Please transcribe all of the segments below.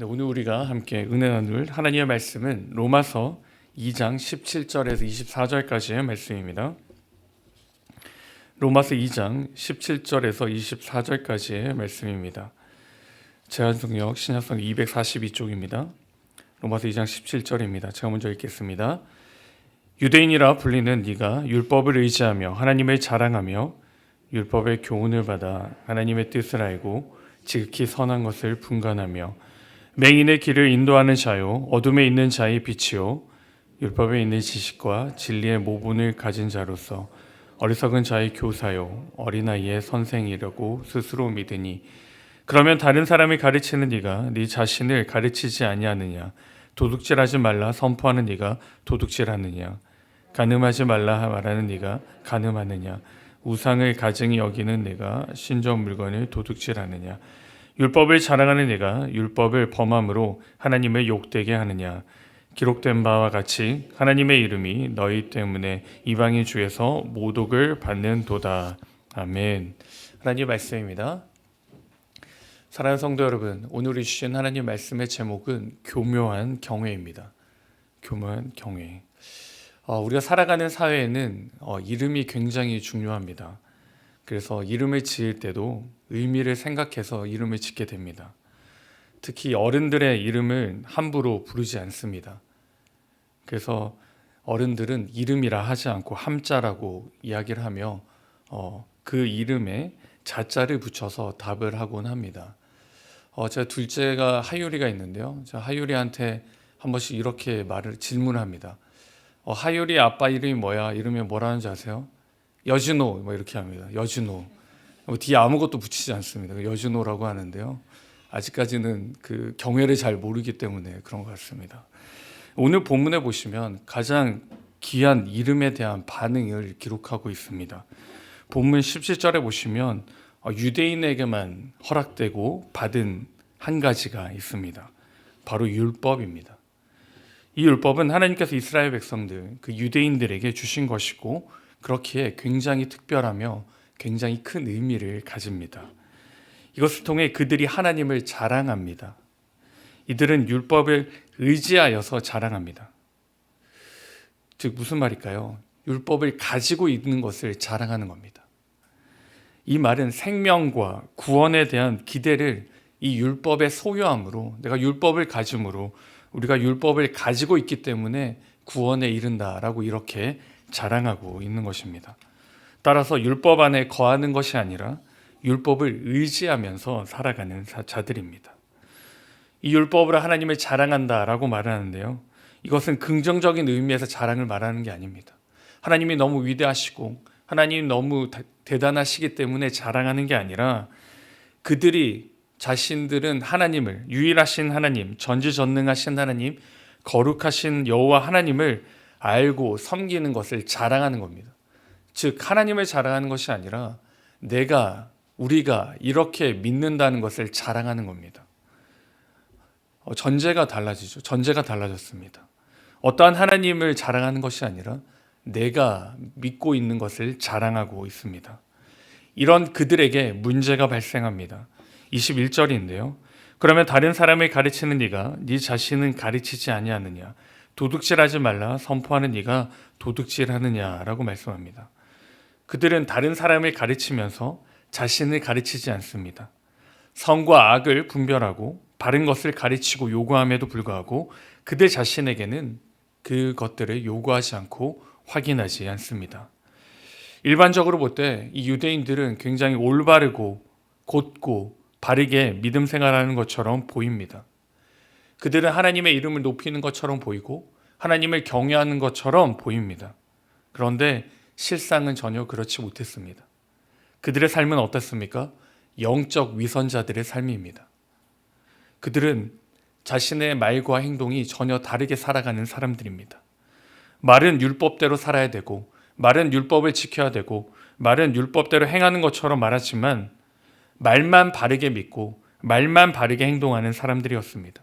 네, 오늘 우리가 함께 은혜 나눌 하나님의 말씀은 로마서 2장 17절에서 24절까지의 말씀입니다. 로마서 2장 17절에서 24절까지의 말씀입니다. 제한성역 신약성 242쪽입니다. 로마서 2장 17절입니다. 제가 먼저 읽겠습니다. 유대인이라 불리는 네가 율법을 의지하며 하나님을 자랑하며 율법의 교훈을 받아 하나님의 뜻을 알고 지극히 선한 것을 분간하며 맹인의 길을 인도하는 자요 어둠에 있는 자의 빛이요 율법에 있는 지식과 진리의 모분을 가진 자로서 어리석은 자의 교사요 어린아이의 선생이라고 스스로 믿으니 그러면 다른 사람을 가르치는 네가 네 자신을 가르치지 아니하느냐 도둑질하지 말라 선포하는 네가 도둑질하느냐 간음하지 말라 말하는 네가 간음하느냐 우상을 가증히 여기는 네가 신전 물건을 도둑질하느냐 율법을 자랑하는 네가 율법을 범함으로 하나님을 욕되게 하느냐 기록된 바와 같이 하나님의 이름이 너희 때문에 이방인 중에서 모독을 받는도다. 아멘. 하나님의 말씀입니다. 사랑하는 성도 여러분, 오늘 주신 하나님 말씀의 제목은 교묘한 경외입니다. 교묘한 경외. 우리가 살아가는 사회에는 이름이 굉장히 중요합니다. 그래서 이름을 지을 때도 의미를 생각해서 이름을 짓게 됩니다. 특히 어른들의 이름을 함부로 부르지 않습니다. 그래서 어른들은 이름이라 하지 않고 함자라고 이야기를 하며 그 이름에 자자를 붙여서 답을 하곤 합니다. 제가 둘째가 하율이가 있는데요. 제가 하율이한테 한 번씩 이렇게 질문합니다. 하율이 아빠 이름이 뭐야? 이름이 뭐라는지 아세요? 여진호 이렇게 합니다. 여진호. 뒤에 아무것도 붙이지 않습니다. 여진호라고 하는데요. 아직까지는 그 경외를 잘 모르기 때문에 그런 것 같습니다. 오늘 본문에 보시면 가장 귀한 이름에 대한 반응을 기록하고 있습니다. 본문 17절에 보시면 유대인에게만 허락되고 받은 한 가지가 있습니다. 바로 율법입니다. 이 율법은 하나님께서 이스라엘 백성들, 그 유대인들에게 주신 것이고 그렇기에 굉장히 특별하며 굉장히 큰 의미를 가집니다. 이것을 통해 그들이 하나님을 자랑합니다. 이들은 율법을 의지하여서 자랑합니다. 즉 무슨 말일까요? 율법을 가지고 있는 것을 자랑하는 겁니다. 이 말은 생명과 구원에 대한 기대를 이 율법의 소유함으로 내가 율법을 가짐으로 우리가 율법을 가지고 있기 때문에 구원에 이른다라고 이렇게 자랑하고 있는 것입니다. 따라서 율법 안에 거하는 것이 아니라 율법을 의지하면서 살아가는 자들입니다. 이 율법으로 하나님을 자랑한다라고 말하는데요. 이것은 긍정적인 의미에서 자랑을 말하는 게 아닙니다. 하나님이 너무 위대하시고 하나님이 너무 대단하시기 때문에 자랑하는 게 아니라 그들이 자신들은 하나님을, 유일하신 하나님, 전지전능하신 하나님, 거룩하신 여호와 하나님을 알고 섬기는 것을 자랑하는 겁니다. 즉 하나님을 자랑하는 것이 아니라 우리가 이렇게 믿는다는 것을 자랑하는 겁니다. 전제가 달라지죠. 전제가 달라졌습니다. 어떠한 하나님을 자랑하는 것이 아니라 내가 믿고 있는 것을 자랑하고 있습니다. 이런 그들에게 문제가 발생합니다. 21절인데요. 그러면 다른 사람을 가르치는 네가 네 자신은 가르치지 아니하느냐 도둑질하지 말라 선포하는 네가 도둑질하느냐라고 말씀합니다. 그들은 다른 사람을 가르치면서 자신을 가르치지 않습니다. 선과 악을 분별하고 바른 것을 가르치고 요구함에도 불구하고 그들 자신에게는 그것들을 요구하지 않고 확인하지 않습니다. 일반적으로 볼 때 이 유대인들은 굉장히 올바르고 곧고 바르게 믿음 생활하는 것처럼 보입니다. 그들은 하나님의 이름을 높이는 것처럼 보이고 하나님을 경외하는 것처럼 보입니다. 그런데 실상은 전혀 그렇지 못했습니다. 그들의 삶은 어떻습니까? 영적 위선자들의 삶입니다. 그들은 자신의 말과 행동이 전혀 다르게 살아가는 사람들입니다. 말은 율법대로 살아야 되고 말은 율법을 지켜야 되고 말은 율법대로 행하는 것처럼 말하지만 말만 바르게 믿고 말만 바르게 행동하는 사람들이었습니다.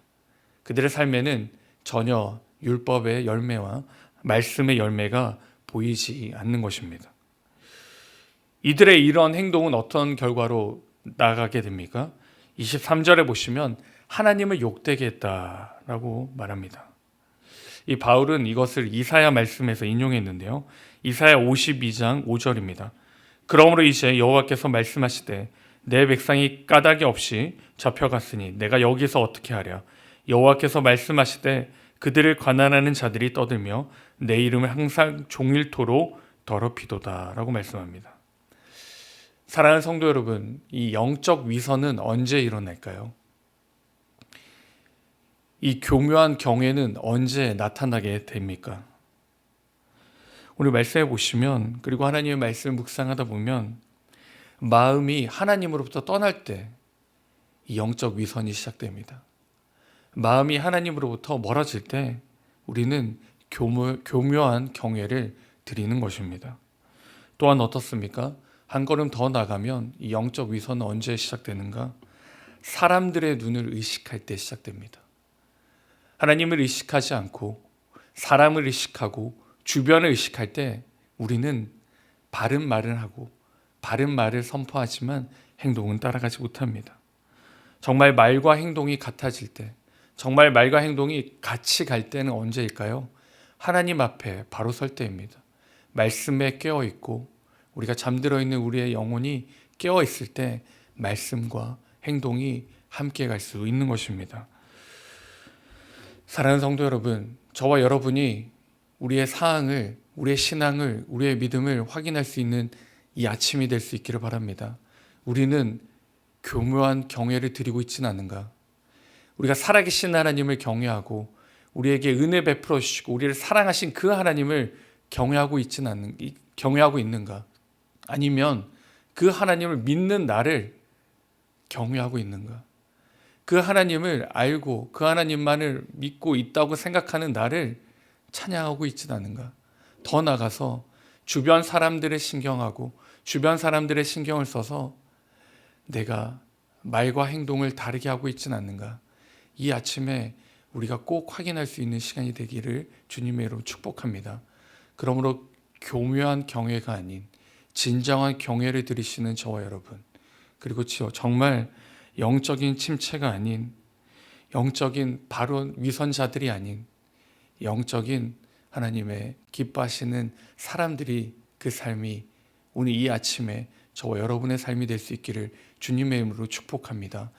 그들의 삶에는 전혀 율법의 열매와 말씀의 열매가 보이지 않는 것입니다. 이들의 이런 행동은 어떤 결과로 나가게 됩니까? 23절에 보시면 하나님을 욕되게 했다라고 말합니다. 이 바울은 이것을 이사야 말씀에서 인용했는데요. 이사야 52장 5절입니다. 그러므로 이제 여호와께서 말씀하시되 내 백성이 까닭이 없이 잡혀갔으니 내가 여기서 어떻게 하랴. 여호와께서 말씀하시되 그들을 관한하는 자들이 떠들며 내 이름을 항상 종일토록 더럽히도다 라고 말씀합니다. 사랑하는 성도 여러분, 이 영적 위선은 언제 일어날까요? 이 교묘한 경외는 언제 나타나게 됩니까? 오늘 말씀해 보시면, 그리고 하나님의 말씀을 묵상하다 보면 마음이 하나님으로부터 떠날 때 이 영적 위선이 시작됩니다. 마음이 하나님으로부터 멀어질 때 우리는 교묘한 경외를 드리는 것입니다. 또한 어떻습니까? 한 걸음 더 나가면 이 영적 위선은 언제 시작되는가? 사람들의 눈을 의식할 때 시작됩니다. 하나님을 의식하지 않고 사람을 의식하고 주변을 의식할 때 우리는 바른 말을 하고 바른 말을 선포하지만 행동은 따라가지 못합니다. 정말 말과 행동이 같아질 때, 정말 말과 행동이 같이 갈 때는 언제일까요? 하나님 앞에 바로 설 때입니다. 말씀에 깨어있고 우리가 잠들어 있는 우리의 영혼이 깨어있을 때 말씀과 행동이 함께 갈 수 있는 것입니다. 사랑하는 성도 여러분, 저와 여러분이 우리의 사항을, 우리의 신앙을, 우리의 믿음을 확인할 수 있는 이 아침이 될 수 있기를 바랍니다. 우리는 교묘한 경외를 드리고 있지는 않은가? 우리가 살아계신 하나님을 경외하고 우리에게 은혜 베풀어 주시고 우리를 사랑하신 그 하나님을 경외하고 있는가? 아니면 그 하나님을 믿는 나를 경외하고 있는가? 그 하나님을 알고 그 하나님만을 믿고 있다고 생각하는 나를 찬양하고 있지는 않은가? 더 나아가서 주변 사람들의 신경하고 주변 사람들의 신경을 써서 내가 말과 행동을 다르게 하고 있지는 않는가? 이 아침에 우리가 꼭 확인할 수 있는 시간이 되기를 주님의 이름으로 축복합니다. 그러므로 교묘한 경외가 아닌 진정한 경외를 드리시는 저와 여러분, 그리고 정말 영적인 침체가 아닌, 영적인 바로 위선자들이 아닌 영적인 하나님의 기뻐하시는 사람들이 그 삶이 오늘 이 아침에 저와 여러분의 삶이 될 수 있기를 주님의 이름으로 축복합니다.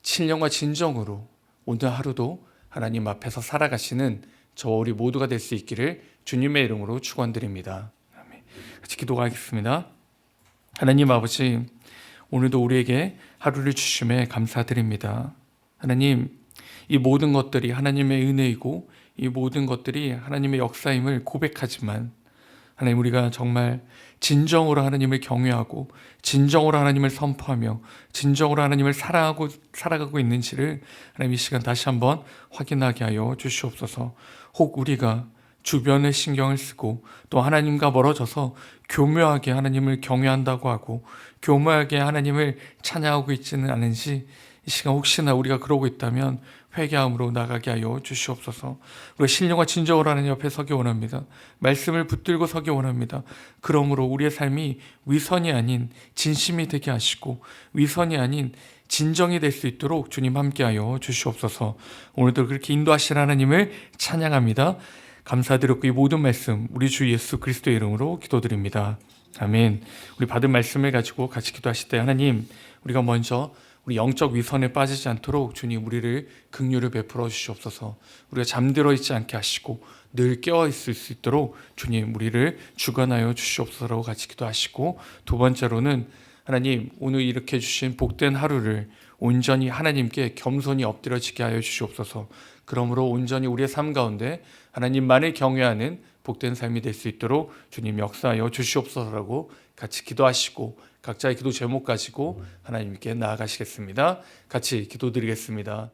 신령과 진정으로 오늘 하루도 하나님 앞에서 살아가시는 저와 우리 모두가 될 수 있기를 주님의 이름으로 축원드립니다. 아멘. 같이 기도하겠습니다. 하나님 아버지, 오늘도 우리에게 하루를 주심에 감사드립니다. 하나님, 이 모든 것들이 하나님의 은혜이고 이 모든 것들이 하나님의 역사임을 고백하지만 하나님, 우리가 정말 진정으로 하나님을 경외하고 진정으로 하나님을 선포하며 진정으로 하나님을 사랑하고 살아가고 있는지를 하나님 이 시간 다시 한번 확인하게 하여 주시옵소서. 혹 우리가 주변에 신경을 쓰고 또 하나님과 멀어져서 교묘하게 하나님을 경외한다고 하고 교묘하게 하나님을 찬양하고 있지는 않은지 이 시간 혹시나 우리가 그러고 있다면 회개함으로 나가게 하여 주시옵소서. 우리가 신령과 진정으로 하나님 옆에 서기 원합니다. 말씀을 붙들고 서기 원합니다. 그러므로 우리의 삶이 위선이 아닌 진심이 되게 하시고 위선이 아닌 진정이 될 수 있도록 주님 함께하여 주시옵소서. 오늘도 그렇게 인도하실 하나님을 찬양합니다. 감사드렸고 이 모든 말씀 우리 주 예수 그리스도의 이름으로 기도드립니다. 아멘. 우리 받은 말씀을 가지고 같이 기도하실 때 하나님, 우리가 먼저 우리 영적 위선에 빠지지 않도록 주님 우리를 긍휼을 베풀어 주시옵소서. 우리가 잠들어 있지 않게 하시고 늘 깨어 있을 수 있도록 주님 우리를 주관하여 주시옵소서라고 같이 기도하시고, 두 번째로는 하나님, 오늘 이렇게 주신 복된 하루를 온전히 하나님께 겸손히 엎드려지게 하여 주시옵소서. 그러므로 온전히 우리의 삶 가운데 하나님만을 경외하는 복된 삶이 될 수 있도록 주님 역사하여 주시옵소서라고 같이 기도하시고 각자의 기도 제목 가지고 하나님께 나아가시겠습니다. 같이 기도드리겠습니다.